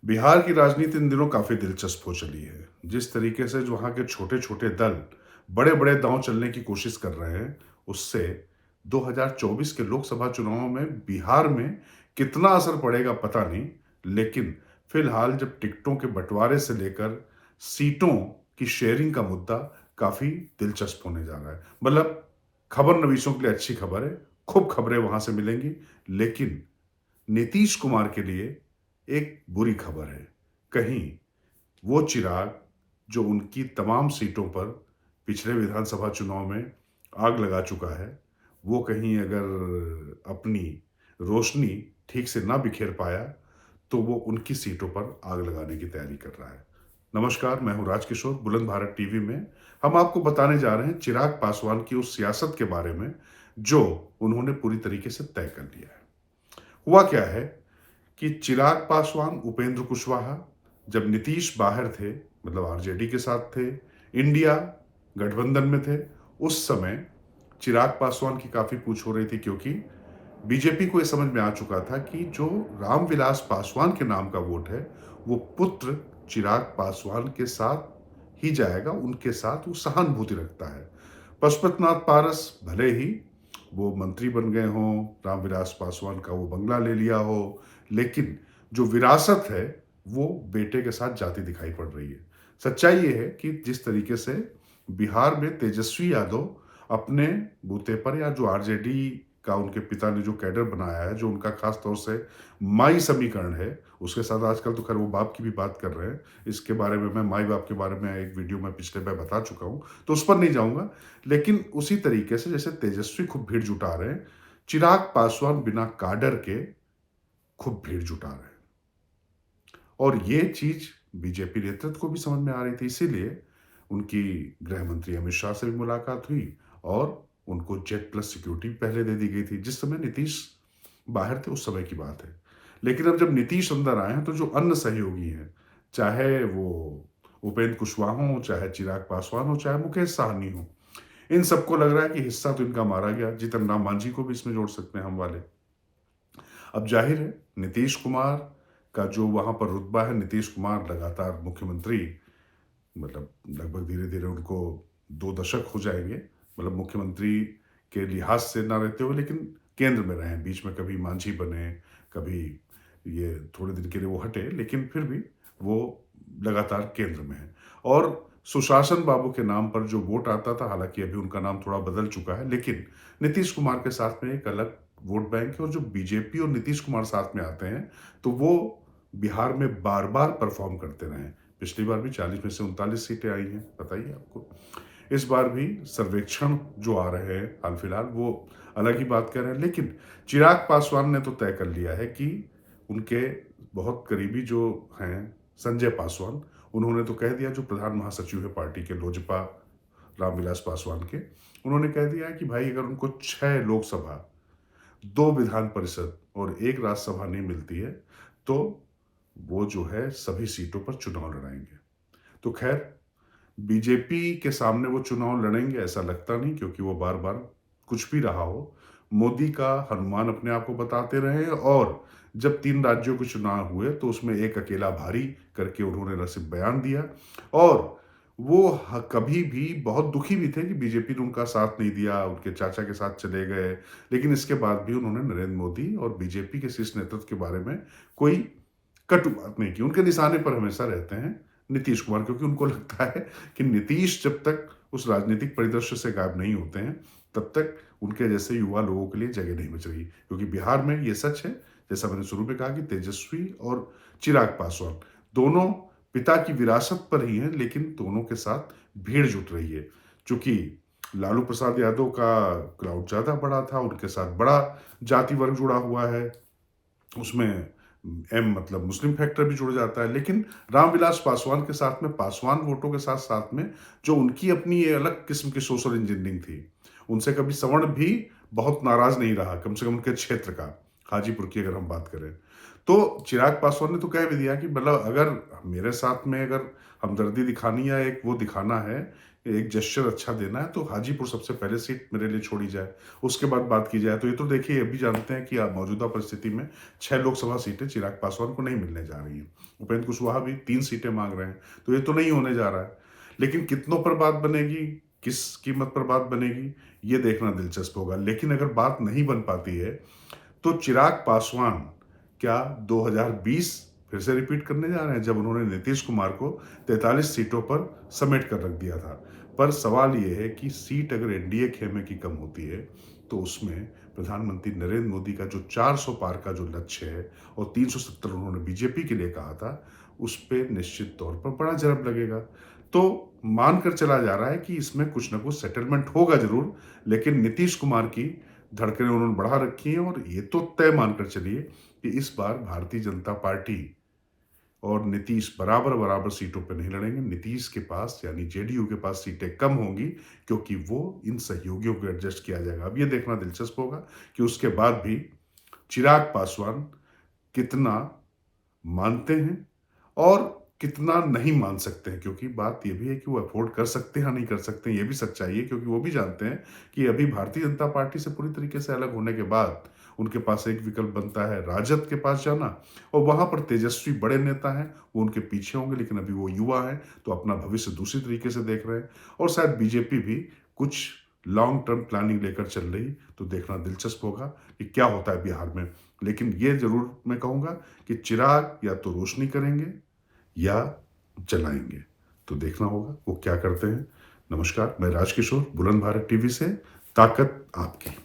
बिहार की राजनीति इन दिनों काफ़ी दिलचस्प हो चली है। जिस तरीके से जो वहाँ के छोटे-छोटे दल बड़े-बड़े दांव चलने की कोशिश कर रहे हैं, उससे 2024 के लोकसभा चुनाव में बिहार में कितना असर पड़ेगा पता नहीं। लेकिन फिलहाल जब टिकटों के बँटवारे से लेकर सीटों की शेयरिंग का मुद्दा काफ़ी दिलचस्प होने जा रहा है। मतलब खबरनवीसों के लिए अच्छी खबर है, खूब खबरें वहाँ से मिलेंगी। लेकिन नीतीश कुमार के लिए एक बुरी खबर है। कहीं वो चिराग जो उनकी तमाम सीटों पर पिछले विधानसभा चुनाव में आग लगा चुका है, वो कहीं अगर अपनी रोशनी ठीक से ना बिखेर पाया, तो वो उनकी सीटों पर आग लगाने की तैयारी कर रहा है। नमस्कार, मैं हूँ राजकिशोर, बुलंद भारत टीवी में हम आपको बताने जा रहे हैं चिराग पासवान की उस सियासत के बारे में, जो उन्होंने पूरी तरीके से तय कर लिया है। हुआ क्या है कि चिराग पासवान, उपेंद्र कुशवाहा जब नीतीश बाहर थे, मतलब आरजेडी के साथ थे, इंडिया गठबंधन में थे, उस समय चिराग पासवान की काफ़ी पूछ हो रही थी, क्योंकि बीजेपी को ये समझ में आ चुका था कि जो रामविलास पासवान के नाम का वोट है, वो पुत्र चिराग पासवान के साथ ही जाएगा, उनके साथ वो सहानुभूति रखता है। पशुपतिनाथ पारस भले ही वो मंत्री बन गए हों, रामविलास पासवान का वो बंगला ले लिया हो, लेकिन जो विरासत है, वो बेटे के साथ जाती दिखाई पड़ रही है। सच्चाई ये है कि जिस तरीके से बिहार में तेजस्वी यादव अपने बूते पर, या जो आरजेडी का उनके पिता ने जो कैडर बनाया है, जो उनका खास तौर से माई समीकरण है, उसके साथ आजकल तो खैर वो बाप की भी बात कर रहे हैं। इसके बारे में मैं माई बाप के बारे में एक वीडियो में पिछले बार बता चुका हूँ, तो उस पर नहीं जाऊँगा। लेकिन उसी तरीके से जैसे तेजस्वी खूब भीड़ जुटा रहे हैं, चिराग पासवान बिना काडर के खूब भीड़ जुटा रहे हैं। और ये चीज़ बीजेपी नेतृत्व को भी समझ में आ रही थी, इसीलिए उनकी गृह मंत्री अमित शाह से भी मुलाकात हुई और उनको जेट प्लस सिक्योरिटी पहले दे दी गई थी। जिस समय नीतीश बाहर थे, उस समय की बात है। लेकिन अब जब नीतीश अंदर आए हैं, तो जो अन्य सहयोगी हैं, चाहे वो उपेंद्र कुशवाहा हो, चाहे चिराग पासवान हो, चाहे मुकेश साहनी हो, इन सबको लग रहा है कि हिस्सा तो इनका मारा गया। जीतन राम मांझी को भी इसमें जोड़ सकते हैं हम वाले। अब जाहिर है, नीतीश कुमार का जो वहाँ पर रुतबा है, नीतीश कुमार लगातार मुख्यमंत्री, मतलब लगभग धीरे-धीरे उनको 2 दशक हो जाएँगे। मतलब मुख्यमंत्री के लिहाज से ना रहते हुए, लेकिन केंद्र में रहे हैं। बीच में कभी मांझी बने, कभी ये थोड़े दिन के लिए वो हटे, लेकिन फिर भी वो लगातार केंद्र में हैं। और सुशासन बाबू के नाम पर जो वोट आता था, हालाँकि अभी उनका नाम थोड़ा बदल चुका है, लेकिन नीतीश कुमार के साथ में एक अलग वोट बैंक है। और जो बीजेपी और नीतीश कुमार साथ में आते हैं, तो वो बिहार में बार-बार परफ़ॉर्म करते रहे हैं। पिछली बार भी 40 में से 39 सीटें आई हैं, बताइए आपको। इस बार भी सर्वेक्षण जो आ रहे हैं हाल-फिलहाल, वो अलग ही बात कर रहे हैं। लेकिन चिराग पासवान ने तो तय कर लिया है कि उनके बहुत करीबी जो हैं संजय पासवान, उन्होंने तो कह दिया, जो प्रधान महासचिव है पार्टी के लोजपा रामविलास पासवान के, उन्होंने कह दिया है कि भाई अगर उनको 6 लोकसभा, 2 विधान परिषद और 1 राज्यसभा नहीं मिलती है, तो वो जो है सभी सीटों पर चुनाव लड़ाएँगे। तो ख़ैर, बीजेपी के सामने वो चुनाव लड़ेंगे ऐसा लगता नहीं, क्योंकि वो बार-बार कुछ भी रहा हो, मोदी का हनुमान अपने आप को बताते रहे हैं। और जब 3 राज्यों के चुनाव हुए, तो उसमें एक अकेला भारी करके उन्होंने न सिर्फ बयान दिया, और वो कभी भी बहुत दुखी भी थे कि बीजेपी ने उनका साथ नहीं दिया, उनके चाचा के साथ चले गए। लेकिन इसके बाद भी उन्होंने नरेंद्र मोदी और बीजेपी के शीर्ष नेतृत्व के बारे में कोई कटु बात नहीं की। उनके निशाने पर हमेशा रहते हैं नीतीश कुमार, क्योंकि उनको लगता है कि नीतीश जब तक उस राजनीतिक परिदृश्य से गायब नहीं होते हैं, तब तक उनके जैसे युवा लोगों के लिए जगह नहीं बच रही। क्योंकि बिहार में ये सच है, जैसा मैंने शुरू में कहा, कि तेजस्वी और चिराग पासवान दोनों पिता की विरासत पर ही हैं, लेकिन दोनों के साथ भीड़ जुट रही है। चूंकि लालू प्रसाद यादव का क्राउड ज़्यादा बड़ा था, उनके साथ बड़ा जाति वर्ग जुड़ा हुआ है, उसमें एम मतलब मुस्लिम फैक्टर भी जुड़ जाता है। लेकिन रामविलास पासवान के साथ में, पासवान वोटों के साथ साथ में, जो उनकी अपनी ये अलग किस्म की सोशल इंजीनियरिंग थी, उनसे कभी सवर्ण भी बहुत नाराज नहीं रहा, कम से कम उनके क्षेत्र का, हाजीपुर की अगर हम बात करें। तो चिराग पासवान ने तो कह भी दिया कि मतलब अगर मेरे साथ में अगर हमदर्दी दिखानी, या एक वो दिखाना है एक जेस्चर अच्छा देना है तो हाजीपुर सबसे पहले सीट मेरे लिए छोड़ी जाए, उसके बाद बात की जाए। तो ये तो देखिए, ये भी जानते हैं कि मौजूदा परिस्थिति में 6 लोकसभा सीटें चिराग पासवान को नहीं मिलने जा रही हैं। उपेंद्र कुशवाहा भी 3 सीटें मांग रहे हैं, तो ये तो नहीं होने जा रहा है। लेकिन कितनों पर बात बनेगी, किस कीमत पर बात बनेगी, ये देखना दिलचस्प होगा। लेकिन अगर बात नहीं बन पाती है तो चिराग पासवान क्या 2020 फिर से रिपीट करने जा रहे हैं, जब उन्होंने नीतीश कुमार को 43 सीटों पर समेट कर रख दिया था। पर सवाल यह है कि सीट अगर एनडीए खेमे की कम होती है तो उसमें प्रधानमंत्री नरेंद्र मोदी का जो 400 पार का जो लक्ष्य है और 370 उन्होंने बीजेपी के लिए कहा था, उस पर निश्चित तौर पर बड़ा जरब लगेगा। तो मानकर चला जा रहा है कि इसमें कुछ ना कुछ सेटलमेंट होगा जरूर, लेकिन नीतीश कुमार की धड़कनें उन्होंने बढ़ा रखी हैं। और ये तो तय मानकर चलिए कि इस बार भारतीय जनता पार्टी और नीतीश बराबर बराबर सीटों पर नहीं लड़ेंगे। नीतीश के पास यानी जेडीयू के पास सीटें कम होंगी, क्योंकि वो इन सहयोगियों को एडजस्ट किया जाएगा। अब ये देखना दिलचस्प होगा कि उसके बाद भी चिराग पासवान कितना मानते हैं और कितना नहीं मान सकते हैं। क्योंकि बात ये भी है कि वो अफोर्ड कर सकते हैं या नहीं कर सकते हैं, ये भी सच्चाई है। क्योंकि वो भी जानते हैं कि अभी भारतीय जनता पार्टी से पूरी तरीके से अलग होने के बाद उनके पास एक विकल्प बनता है राजद के पास जाना, और वहां पर तेजस्वी बड़े नेता हैं, वो उनके पीछे होंगे। लेकिन अभी वो युवा हैं तो अपना भविष्य दूसरी तरीके से देख रहे हैं। और शायद बीजेपी भी कुछ लॉन्ग टर्म प्लानिंग लेकर चल रही, तो देखना दिलचस्प होगा कि क्या होता है बिहार में। लेकिन ये जरूर मैं कहूंगा कि चिराग या तो रोशनी करेंगे या जलाएंगे, तो देखना होगा वो क्या करते हैं। नमस्कार, मैं राजकिशोर, बुलंद भारत टीवी से। ताकत आपकी।